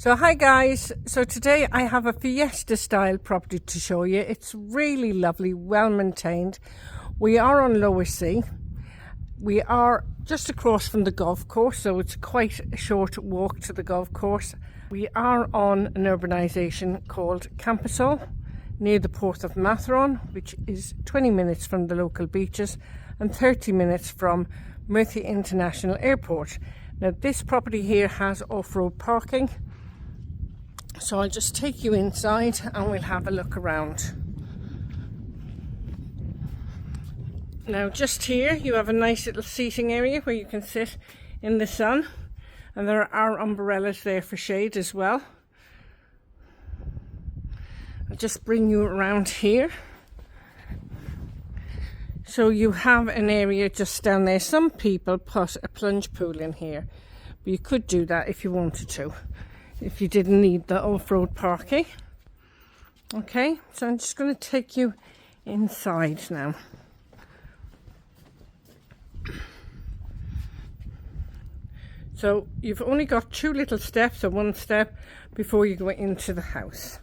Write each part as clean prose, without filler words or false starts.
So hi guys, so today I have a Fiesta style property to show you. It's really lovely, well maintained. We are on Lower Sea. We are just across from the golf course, so it's quite a short walk to the golf course. We are on an urbanisation called Campusol near the port of Matheron, which is 20 minutes from the local beaches and 30 minutes from Murphy International Airport. Now this property here has off-road parking. So I'll just take you inside and we'll have a look around. Now just here you have a nice little seating area where you can sit in the sun, and there are umbrellas there for shade as well. I'll just bring you around here. So you have an area just down there. Some people put a plunge pool in here, but you could do that if you wanted to, if you didn't need the off-road parking. Okay, so I'm just going to take you inside now. So you've only got two little steps, or one step, before you go into the house.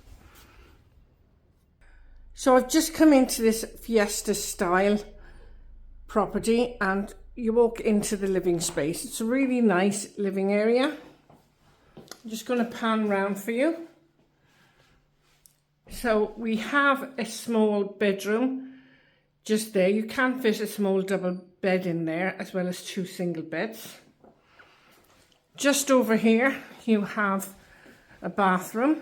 So I've just come into this Fiesta style property and you walk into the living space. It's a really nice living area. I'm just going to pan around for you. So we have a small bedroom just there. You can fit a small double bed in there as well as two single beds. Just over here you have a bathroom.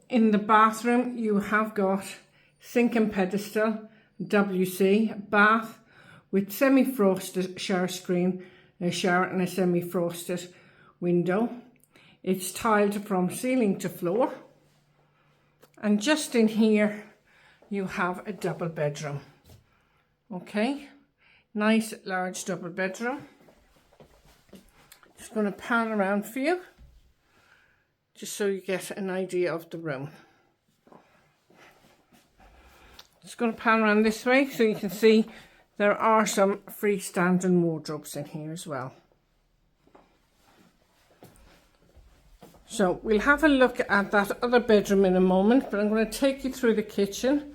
In the bathroom you have got sink and pedestal, WC, bath with semi-frosted shower screen, a shower and a semi-frosted window. It's tiled from ceiling to floor, and just in here you have a double bedroom. Okay, nice large double bedroom. Just going to pan around for you just so you get an idea of the room. Just going to pan around this way so you can see there are some freestanding wardrobes in here as well. So we'll have a look at that other bedroom in a moment, but I'm going to take you through the kitchen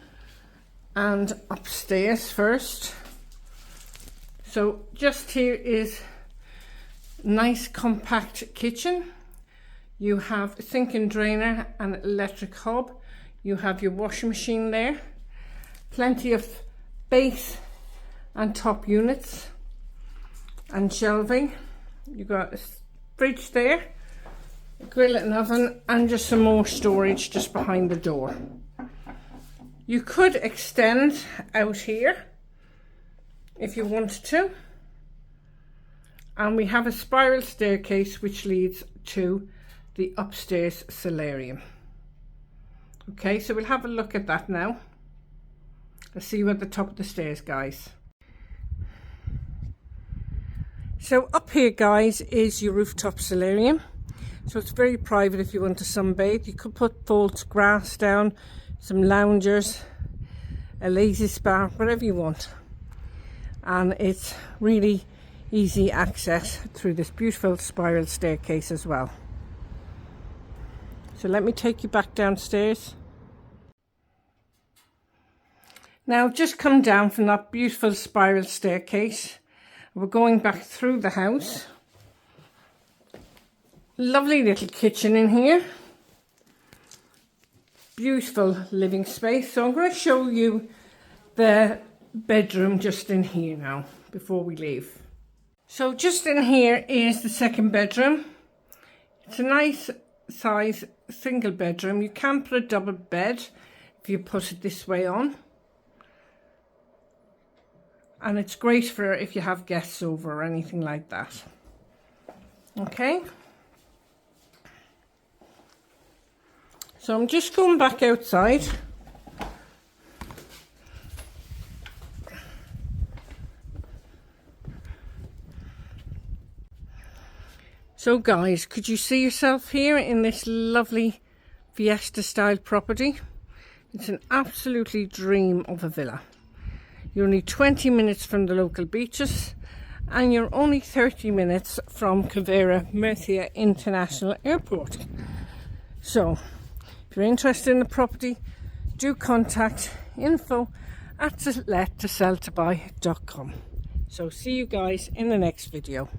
and upstairs first. So just here is a nice compact kitchen. You have a sink and drainer and electric hob. You have your washing machine there. Plenty of base and top units and shelving. You've got a fridge there, a grill and oven, and just some more storage just behind the door. You could extend out here if you wanted to, and we have a spiral staircase which leads to the upstairs solarium. Okay, so we'll have a look at that now. Let's see you at the top of the stairs, guys. So up here, guys, is your rooftop solarium. So it's very private if you want to sunbathe. You could put false grass down, some loungers, a lazy spa, whatever you want. And it's really easy access through this beautiful spiral staircase as well. So let me take you back downstairs. Now just come down from that beautiful spiral staircase. We're going back through the house. Lovely little kitchen in here. Beautiful living space. So I'm going to show you the bedroom just in here now before we leave. So just in here is the second bedroom. It's a nice size single bedroom. You can put a double bed if you put it this way on. And it's great for if you have guests over or anything like that. Okay. So I'm just going back outside. So guys, could you see yourself here in this lovely Fiesta style property? It's an absolutely dream of a villa. You're only 20 minutes from the local beaches and you're only 30 minutes from Cavera Murcia International Airport. So if you're interested in the property, do contact info@tolet2sell2buy.com. So see you guys in the next video.